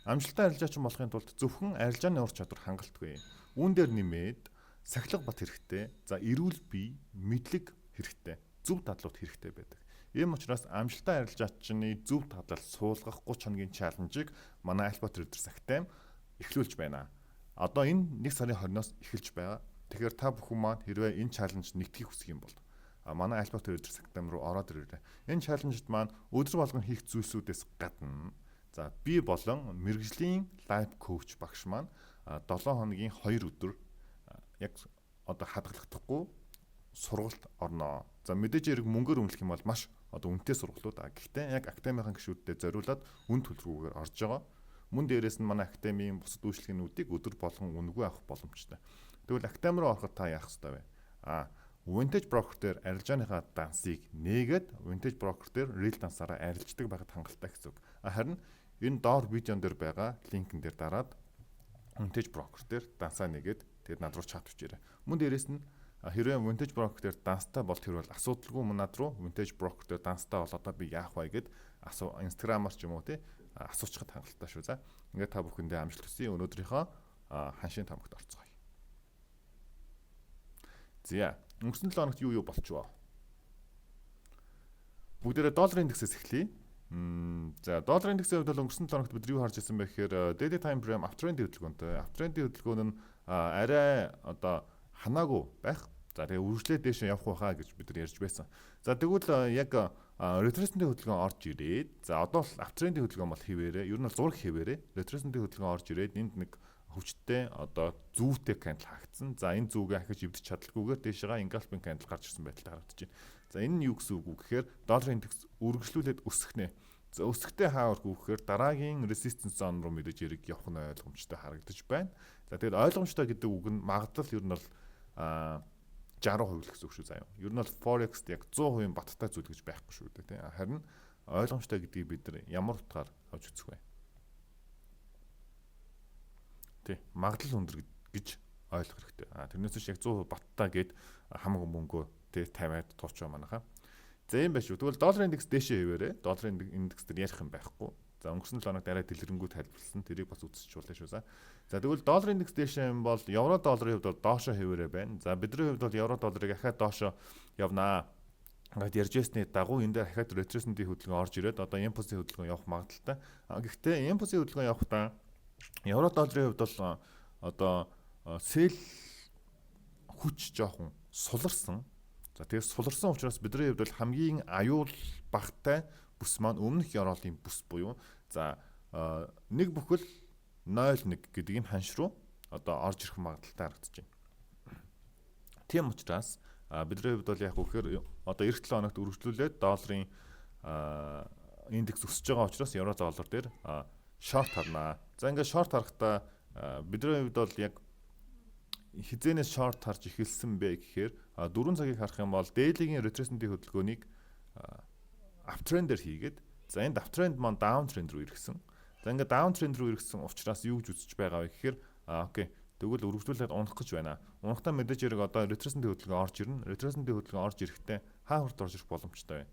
Амжилттай арилжаачин болохын тулд зөвхөн арилжааны ур чадвар хангалтгүй. Үүн дээр нэмээд сахилга бат хэрэгтэй. За эрүүл бие, мэдлэг хэрэгтэй. Зөв дадлууд хэрэгтэй байдаг. Ийм учраас амжилттай арилжаачны зөв дадлал суулгах 30 хоногийн чаленжийг манай Альбат Трейдерс Academy эхлүүлж байна. Одоо энэ 1 сарын 20-оос эхэлж байгаа. Тэгэхээр та бүхэн маань хэрвээ энэ чаленжд нэгдэхийг хүсэх юм бол манай Альбат Трейдерс Academy руу ороод ирээрэй. Энэ чаленжд маань өдөр болгон хийх зүйлсүүдээс гадна за би болон мэрэгжлийн лайф коуч багш маань 7 хоногийн 2 өдөр яг одоо хадгалагдахгүй сургалт орноо. За мэдээж хэрэг мөнгөөр үнэлэх юм бол маш одоо үнэтэй сургалтууд. Гэхдээ яг академийн гишүүдэд зориулаад үн төлбөрөөр орж байгаа. Мөн дээрээс нь манай академийн бусад үйлчлэгнүүдийг өдөр болгон үнэгүй авах боломжтой. Тэгвэл академи руу ороход та яах ёстой вэ? Vintage Broker дээр арилжааныхаа дансыг нээгээд Vintage Broker дээр real дансаараа арилждаг байхад хангалттай гэсэн үг. Харин энэ доор видеон дээр байгаа линкэн дээр дараад Vintage Broker дээр дансаа нэгээд тэгээд над руу чат бичээрэй. Мөн дээрээс нь хэрвээ Vintage Broker дээр данстай бол тэр бол асуудалгүй мөн над руу Vintage Broker дээр данстай болоод би яах вэ гэд Instagram-аар ч юм уу тий асуучихад хангалттай шүү. За ингээд та бүхэндээ амжилт хүсье. Өнөөдрийнхөө ханшийн тамагт орцгоё. За өнгөрсөн 7 хоногт юу болчихвоо? Бүгдээрээ долларын индексээс эхлэе. За долларын индексийн хувьд бол өнгөрсөн 7 хоногт бид юу харж ирсэн бэ гэхээр daily time frame uptrend хөдөлгөөнтэй. Uptrend хөдөлгөөн нь арай одоо ханаагүй байх. За тэгээ үргэлжлээд дээш явах байхаа гэж бид нар ярьж байсан. За тэгвэл яг retracement хөдөлгөөн орж ирээд за одоо л uptrend хөдөлгөөн бол хിവэрээ. Ер нь бол зураг хിവэрээ. Retracement хөдөлгөөн орж ирээд энд нэг хөвчтэй одоо зүүтэй кандл хаагдсан. За энэ зүүгээ ахиж эвдэж чадалгүйгээр дээшээгаа engulfing кандл гарч ирсэн байдалтай харагдаж байна. За энэ нь юу гэсэн үг вэ гэхээр долларын индекс үргэлжлүүлээд өсөхнэ. За өсөхтэй хааургүй гэхээр дараагийн resistance zone руу мэдээж хэрэг явах нь ойлгомжтой харагдаж байна. За тэгээд ойлгомжтой гэдэг үг нь магадлал ер нь бол 60% гэсэн үг шүү заяа. Ер нь бол Forex-т яг 100% баттай зүйл гэж байхгүй шүү дээ тийм. Харин ойлгомжтой гэдгийг бид нар ямар утгаар авч үзэх вэ? Тий, магадлал өндөр гэж ойлгох хэрэгтэй. Тэрнээс ч яг 100% баттай гэд хамаагүй мөнгөө тий тавиад туучаа манайхаа. За юм байна шүү. Тэгвэл долларын индекс дээшээ хിവэрээ. Долларын индекс дээр ярих юм байхгүй. За өнгөрсөн 7 хоногт арай дэлгэрэнгүй тайлбарласан. Тэрийг бас үзчихүүлээ шүү. За тэгвэл долларын индекс дээшээ юм бол евро долларын хувьд бол доошоо хിവэрээ байна. За бидний хувьд бол евро долларыг ахаад доошоо явнаа. Ингээд ярьж байсны дагуу энэ дээр ахаад retracement хөдөлгөөн орж ирээд одоо импульсийн хөдөлгөөн явах магадaltaй. Гэхдээ импульсийн хөдөлгөөн явахдаа евро долларын хувьд бол одоо сэл хүч жоохон суларсан. За тэгээд суларсан учраас бидний хувьд бол хамгийн аюул багтай бүс маань өмнөх евролийн бүс буюу за 1 бүхэл 0.1 гэдэг энэ ханш руу одоо орж ирэх магадaltaй харагдаж байна. Тийм учраас бидний хувьд бол яг үхээр одоо эх 7 хоногт үргэлжлүүлээд долларын индекс өсөж байгаа учраас евро доллар дээр шорт харнаа. За ингээд шорт харахтаа бидний хувьд бол яг хизээнээс шорт харж эхэлсэн бэ гэхээр 4 цагийг харах юм бол дээлигийн retracement хөдөлгөөнийг uptrend-ээр хийгээд за энд uptrend маань downtrend руу иргэсэн. За ингээд downtrend руу иргэсэн учраас юу гэж үзэж байгаа вэ гэхээр окей тэгвэл үргэлжлүүлээд унах гэж байна. Унахтаа мэдээж хэрэг одоо retracement хөдөлгөөн орж ирнэ. Retracement хөдөлгөөн орж ирэхдээ хаа хүрт орж ирэх боломжтой вэ?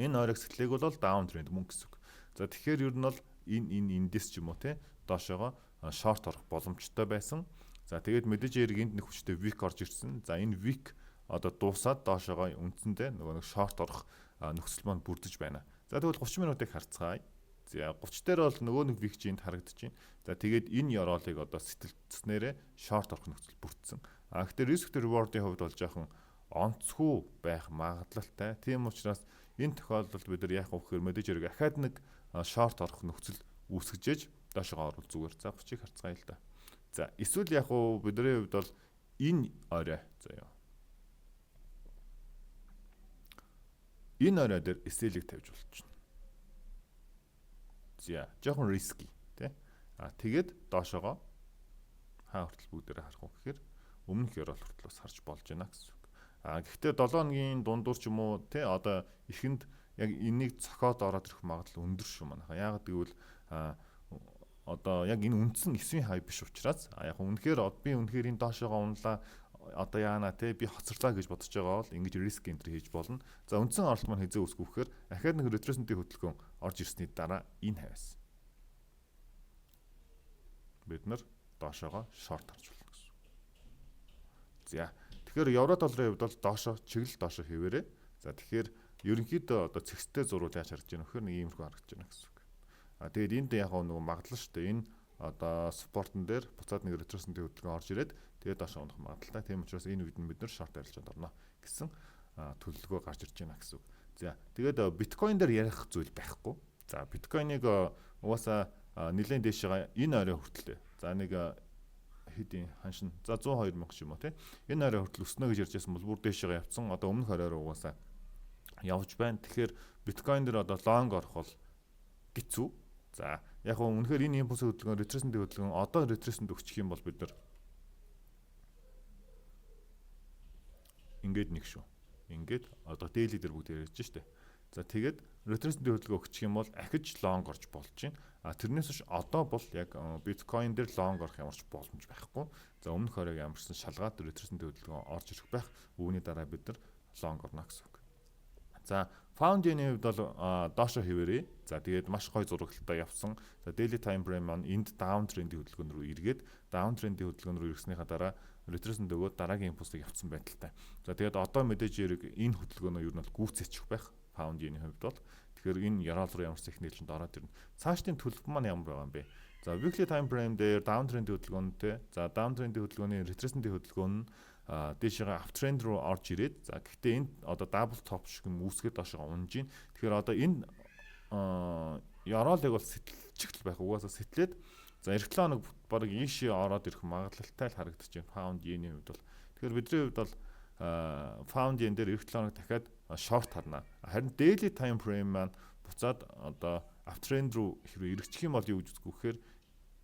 Энэ ойрог сэтгэлийг бол downtrend мөн гэсэн үг. За тэгэхээр ер нь бол энэ эндээс ч юм уу те доошоогоо шорт орох боломжтой байсан. За тэгээд мэдээж хэрэг энд нэг хүчтэй week орж ирсэн. За энэ week одоо дуусаад доошоогоо үндсэндээ нөгөө нэг шорт орох нөхцөл маань бүрдэж байна. За тэгвэл 30 минутыг харцгаая. За 30 дээр бол нөгөө нэг week чинь харагдаж байна. За тэгээд энэ ёроолыг одоо сэтгэлцснээрээ шорт орох нөхцөл бүрдсэн. Гэхдээ risk to reward-ийн хувьд бол жоохон онцгүй байх магадлалтай. Тийм учраас энэ тохиолдолд бид нар яах вэ гэхээр мэдээж хэрэг ахаад нэг шорт орох нөхцөл үүсгэж доошоо орвол зүгээр. За 30-ыг харцгаая л да. За эсвэл яг уу бидний хувьд бол энэ орой заяа. Энэ орой дээр SL-ийг тавьж болчихно. За жоохон risky тий. Тэгээд доошоогоо хаа хүртэл бүгдээрээ харах уу гэхээр өмнөх ёроол хүртэл бас харж болж байна гэсэн үг. Гэхдээ 7 хоногийн дундуур ч юм уу тий одоо ихэнд яг энийг цохоод ороод ирэх магадлал өндөр шүү манайхаа. Яагаад гэвэл одоо яг энэ үндсэн 9-ийн хай биш учраас яг үнэхээр би үнэхээр энэ доошоогоо унлаа одоо яана те би хоцорлаа гэж бодож байгаа бол ингэж риск энтер хийж болно. За үндсэн оролт маань хизээ үсгүүхээр ахаад нэг retracement хөдөлгөөн орж ирсний дараа энэ хавьяас. бид нар доошоогоо шорт харж болно гэсэн. За тэгэхээр евро долларын хувьд бол доошоо чиглэл доошоо хэвээрээ. За тэгэхээр ерөнхийдөө одоо цэгцтэй зурвал яаж харагдаж байна вэ гэхээр нэг иймэрхүү харагдаж байна гэсэн үг. Тэгээд энд яг нөгөө магадлал шүү дээ. Энэ одоо спортон дээр буцаад нэг ретросентийн хөдөлгөөн орж ирээд тэгээд доошоо унах магадлалтай. Тийм учраас энэ үед нь бид нэр шорт арилжаанд орно гэсэн төлөвлөгөө гарч ирж байна гэсэн үг. За тэгээд биткойн дээр ярих зүйл байхгүй. За биткойныг угаасаа нэлээд дээшээ энэ орой хүртэл. За нэг хэдийн ханшин. За 102 мянга ч юм уу тий. Энэ орой хүртэл өснө гэж ярьж байсан бол бүр дээшээ явцсан. Одоо өмнөх оройроо угаасаа явж байна. Тэгэхээр биткойн дээр одоо лонг орох бол хэцүү. За яг нь үнэхээр энэ импульс хөдөлгөөн ретресентийн хөдөлгөөн одоо ретресент өгчих юм бол бид нар ингээд нэг шүү. Ингээд одоо daily дээр бүгд ярьж штэ. За тэгээд ретресентийн хөдөлгөөн өгчих юм бол ахиж лонг орж болж байна. Тэрнээс биш одоо бол яг биткойн дээр лонг орох ямарч боломж байхгүй. За өмнөх оройг ямарсан шалгаад ретресентийн хөдөлгөөн орж ирэх байх. Үүний дараа бид нар лонг орно гэсэн үг. За Found-ийн хувьд бол доошо хэвээрээ. За тэгээд маш гоё зурагтай явсан. За daily time frame маань энд down trend-ийн хөдөлгөөн рүү эргээд down trend-ийн хөдөлгөөн рүү ирснийхаа дараа ретресент өгөөд дараагийн импульсыг явцсан байдалтай. За тэгээд одоо мэдээж хэрэг энэ хөдөлгөөнөө юу нь бол гүйцэтгэх байх. Found-ийн хувьд бол тэгэхээр энэ яраал руу ямар их нээлжинд ороод ирнэ. Цаашдын төлбөр маань ямар байгаа юм бэ? За weekly time frame дээр down trend-ийн хөдөлгөөнтэй. За down trend-ийн хөдөлгөөний ретресентийн хөдөлгөөн нь дээшээ uptrend руу орж ирээд за гэхдээ энд одоо double top шиг юм үүсгээд доошоо унж ийн. Тэгэхээр одоо энэ яроолыг бол сэтэлчихэл байх угаасаа сэтлээд за эх 7 хоног баг ийшээ ороод ирэх магадлалтай л харагдаж байна. Pound yen-ийн хувьд бол тэгэхээр бидний хувьд бол pound yen дээр эх 7 хоног дахиад short харна. Харин daily time frame маань буцаад одоо uptrend руу хэрвээ эргэчих юм бол юу гэж үзэх вэ гэхээр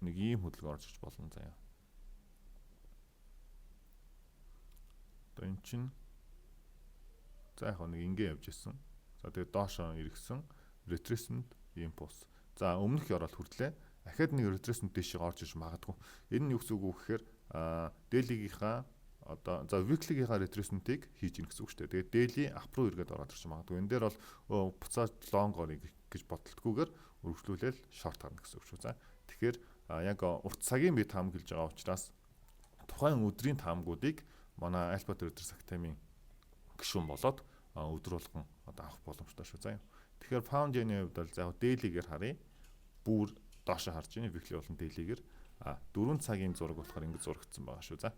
нэг ийм хөдөлгөөн орж ирж болно заяа. Энэ чинь за яг нэг ингэ явж исэн. За тэгээд доошоо иргэсэн retracement impulse. За өмнөх ярал хүртлээ. Ахаад нэг retracement дэшээ орж иж магадгүй. Энэ нь юу гэсэн үг вэ гэхээр daily-гийнхаа одоо за weekly-гийнхаа retracement-ийг хийж ийн гэсэн үг шүү дээ. Тэгээд daily up руу эргээд ороод ирчих магадгүй. Энэ дээр бол буцаад long орыг гэж бодолтгүйгээр өргөжлүүлээл short гарна гэсэн үг шүү. За тэгэхээр яг урт цагийн би таамаглаж байгаа учраас тухайн өдрийн таамгуудыг манай Alpha Traders Academy гишүүн болоод өдөр болгон одоо авах боломжтой шүү заа. Тэгэхээр Found Yen-ийн хувьд бол за daily-гээр харъя. Бүр доошоо харж байна. Weekly болон daily-гээр 4 цагийн зураг болохоор ингэж зурагдсан байгаа шүү за.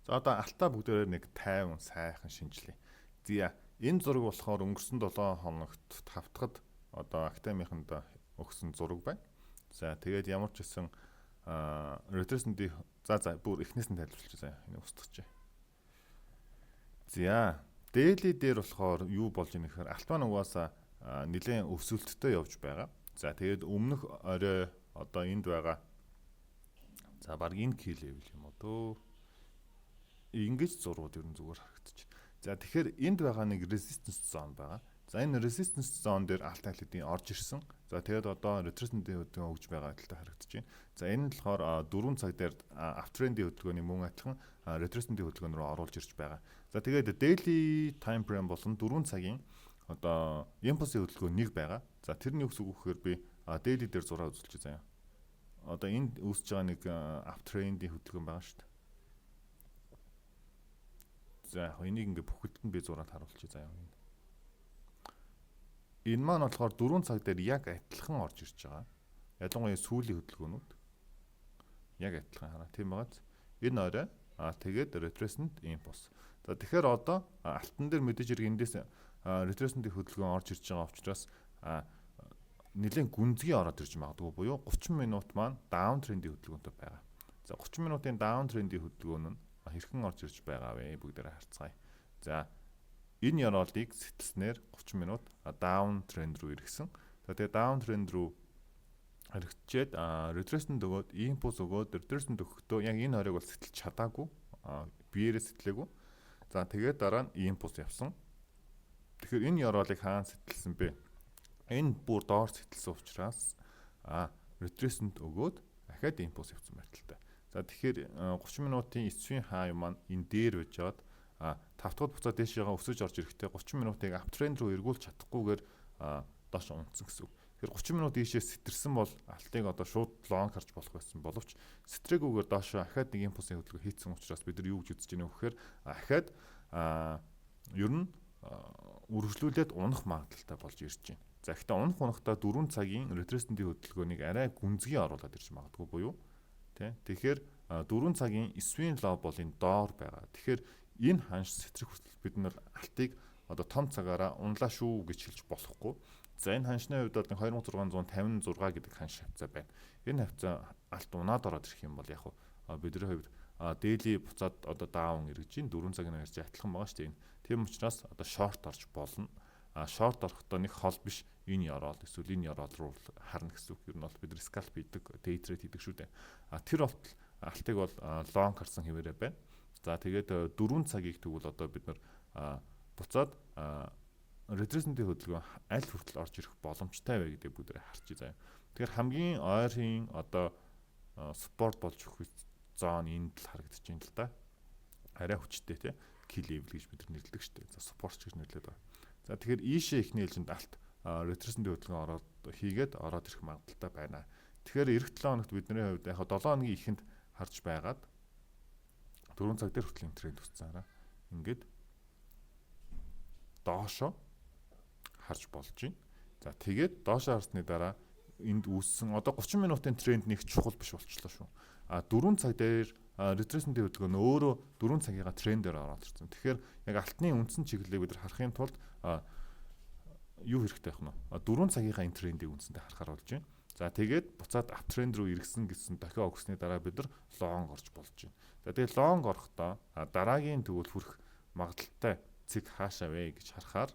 За одоо алтаа бүгдээрээ нэг 50 сайхан шинжилээ. За энэ зураг болохоор өнгөрсөн 7 хоногт тавтахад одоо Academy-нд өгсөн зураг байна. За тэгээд ямар ч гэсэн retracement за бүр эхнээс нь тайлбарлаж байгаа. Энийг устгах. За daily дээр болохоор юу болж ийнэ гэхээр алтман угаасаа нэлээд өсөлттэй явж байгаа. За тэгээд өмнөх орой одоо энд байгаа. За баг энэ key level юм уу дөө. Ингэж зурууд ер нь зүгээр харагдчих. За тэгэхээр энд байгаа нэг resistance zone байгаа. За энэ resistance zone дээр алт айлтын орж ирсэн. За тэгээд одоо retracement-ийн хөдөлгөөн өгж байгаа талтай харагдаж байна. За энэ нь болохоор 4 цаг дээр uptrend-ийн хөдөлгөөний мөн адилхан retracement-ийн хөдөлгөөн рүү оруулж ирж байгаа. За тэгээд daily time frame болон 4 цагийн одоо impulse-ийн хөдөлгөөн нэг байгаа. За тэрний үгс үг гэхээр би daily дээр зураг үзүүлчих заяа. Одоо энд үүсэж байгаа нэг uptrend-ийн хөдөлгөөн байгаа шүү дээ. За энийг ингээ бүхэлд нь би зураад харуулчих заяа. Энэ маань болохоор 4 цаг дээр яг адилхан орж ирж байгаа. Ялангуяа сүүлийн хөдөлгөөнүүд яг адилхан хараа. Тийм байгааз энэ орой тэгээд retracement impulse. За тэгэхээр одоо алтан дээр мэдээж хэрэг эндээс retracement-ийн хөдөлгөөн орж ирж байгаа учраас нэлээд гүнзгий ороод ирж магадгүй буюу 30 минут маань down trend-ийн хөдөлгөөнтэй байгаа. За 30 минутын down trend-ийн хөдөлгөөн нь хэрхэн орж ирж байгаа вэ? Бүгдээрээ харцгаая. За энэ яроолыг сэтэлснээр 30 минут down trend руу иргэсэн. За тэгээ down trend руу харагдчихэд retracement өгөөд impulse өгөөд retracement өгөхдөө яг энэ хорийг бол сэтэлж чадаагүй. Биеэрээ сэтэлээгүй. За тэгээд дараа нь impulse явсан. Тэгэхээр энэ яроолыг хаана сэтэлсэн бэ? Энэ бүр доор сэтэлсэн учраас retracement өгөөд дахиад impulse явсан байдалтай. За тэгэхээр 30 минутын эсвийн хай маань энэ дээр байжгаад 5 дахь буцаад дээшээгээ өсөж орж ирэхдээ 30 минутыг uptrend руу эргүүлж чадахгүйгээр доош унтсан гэсэн үг. Тэгэхээр 30 минут ийшээ сэтэрсэн бол алтыг одоо шууд лонг харж болох байсан боловч сэтрэгүүгээр доошоо ахаад нэг импульсын хөдөлгөөн хийцэн учраас бид нар юу гэж үзэж байна вэ гэхээр ахаад ер нь үргэлжлүүлээд унах магадaltaй болж ирж байна. За гэхдээ унахтаа 4 цагийн ретресцентийн хөдөлгөөнийг арай гүнзгий оруулаад ирж магадгүй буюу тий. Тэгэхээр 4 цагийн эсвийн лоб бол энэ доор байгаа. Тэгэхээр энэ ханш сэтрэх хүртэл бид нар алтыг одоо том цагаараа унлаа шүү гэж хэлж болохгүй. За энэ ханшны хувьд бол 2656 гэдэг ханш хавцаа байна. Энэ хавцаа алт унаад ороод ирэх юм бол яг бидний хувьд дээли буцаад одоо даун эргэж ин 4 цагийн харьцаа адилхан байгаа шүү дээ. Тийм учраас одоо шорт орж болно. Шорт орохдоо нэг хол биш энэ ороод эсвэл энэ ороод руу харна гэсэн үг. Ер нь бол бид скалп хийдэг, day trade хийдэг шүү дээ. Тэр болтол алтыг бол лонг харсан хэмээрээ байна. За тэгээд 4 цагийг тэгвэл одоо бид нар буцаад ретресцентийн хөдөлгөөн аль хүртэл орж ирэх боломжтой вэ гэдэг бүгдээ харчих заяа. Тэгэхээр хамгийн ойрын одоо спорт болж өгөх зон энд л харагдаж байна л да. Арай хүчтэй тий. Kill level гэж бид нэрлэдэг шүү дээ. За спорт гэж нэрлэдэг байна. За тэгэхээр ийшээ ихний ээлжинд алт ретресцентийн хөдөлгөөн ороод ирэх магадaltaй байна. Тэгэхээр эх 7 хоногт бидний хувьд яг 7 хоногийн ихэнд харж байгаад 4 цаг дээр хүртэл тренд үтсэн хараа. Ингээд доошо харж болж байна. За тэгээд доошо харсны дараа энд үүссэн одоо 30 минутын тренд нэг чухал биш болчихлоо шүү. 4 цаг дээр ретресцентийн хөдөлгөөн өөрөө 4 цагийнхаа трендээр ороод ирсэн. Тэгэхээр яг алтны үндсэн чиглэлийг бид харахын тулд юу хэрэгтэй байх нь 4 цагийнхаа энэ трендийг үндсэндээ харахаар болж байна. За тэгээд буцаад ап тренд рүү иргсэн гэсэн дахиад өгсөний дараа бид нар лонг орж болж байна. За тэгээд лонг орохдоо дараагийн тэгвэл хүрэх магадaltaй цэг хаашаа вэ гэж харахаар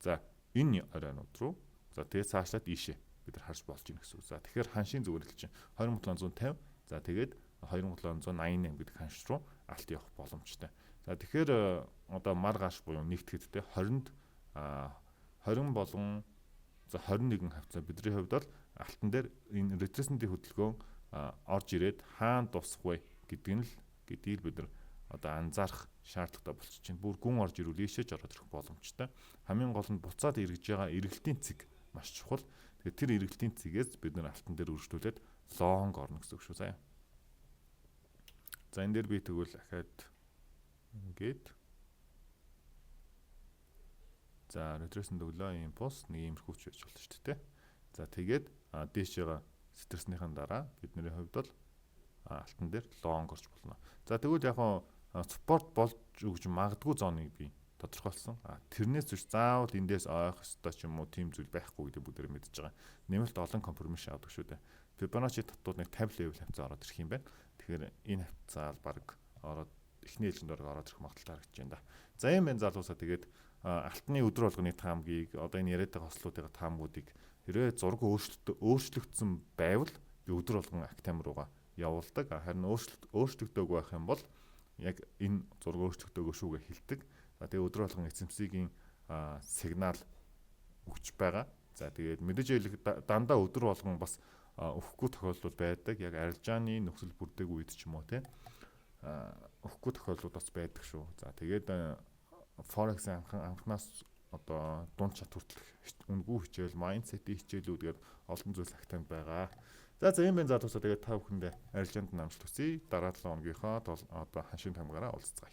за энэ оройнууд руу за тэгээд цаашлаад ийшээ бид нар харж болж байна гэсэн үг. За тэгэхээр ханшийн зүгээр л чинь 20750 за тэгээд 2788 гэдэг ханш руу алт явах боломжтой. За тэгэхээр одоо маргааш буюу нэгтгэд те 20-нд 20 болон за 21 хавцаа бидний хувьд бол алтан дээр энэ ретресцентийн хөдөлгөөн орж ирээд хаана дуусах вэ гэдгийг бид нар одоо анзаарах шаардлагатай болчихж байна. Бүр гүн орж ирвэл ийшээж ороод ирэх боломжтой. Хамгийн гол нь буцаад эргэж байгаа эргэлтийн цэг маш чухал. Тэгэхээр тэр эргэлтийн цэгээс бид нар алтан дээр үргэлжлүүлээд лонг орно гэсэн үг шүү заяа. За энэ дээр би тэгвэл дахиад ингээд за ретресцент өглөө импульс нэг иймэрхүүч байж болно шүү дээ. За тэгээд дээшээгээ сэтэрснийхэн дараа бидний хувьд бол алтан дээр лонг орж болно. За тэгвэл яг спорт болж өгж магадгүй зоныг би тодорхойлсон. Тэрнээс биш заавал эндээс ойх ёстой ч юм уу тийм зүйл байхгүй гэдэг бүгдээр мэдж байгаа. Нэмэлт олон компромисс авдаг шүү дээ. Fibonacci татвууд нэг 50 level хавцаа ороод ирэх юм байна. Тэгэхээр энэ хавцаа баг ороод эхний ээлжинд ороод ирэх магадaltaй харагдаж байна да. За юм байна залуусаа тэгээд алтны өдөр болгоны таамгийг одоо энэ яриад байгаа хослуудын таамгуудыг хэрвээ зураг өөрчлөгдсөн байвал би өдөр болгон актам руугаа явуулдаг. Харин өөрчлөгдөөгүй байх юм бол яг энэ зураг өөрчлөгдөөгүй шүүгээ хэлдэг. За тэгээ өдөр болгон эцэмсгийн сигнал өгч байгаа. За тэгээд мэдээж дандаа өдөр болгон бас өгөхгүй тохиолдол байдаг. Яг арилжааны нөхцөл бүрдэг үед ч юм уу те өгөхгүй тохиолдлууд бас байдаг шүү. За тэгээд Forex анхнаас одоо дунд чат хүртэлх үнгүй хичээл, майндсетийн хичээлүүд гээд олон зүйлс актанд байгаа. За ийм байна залуусаа тэгээд та бүхэндээ арилжаанд намжлт хүсье. Дараа 7 хоногийнхоо одоо ханшийн тамгаараа уулзцгаая.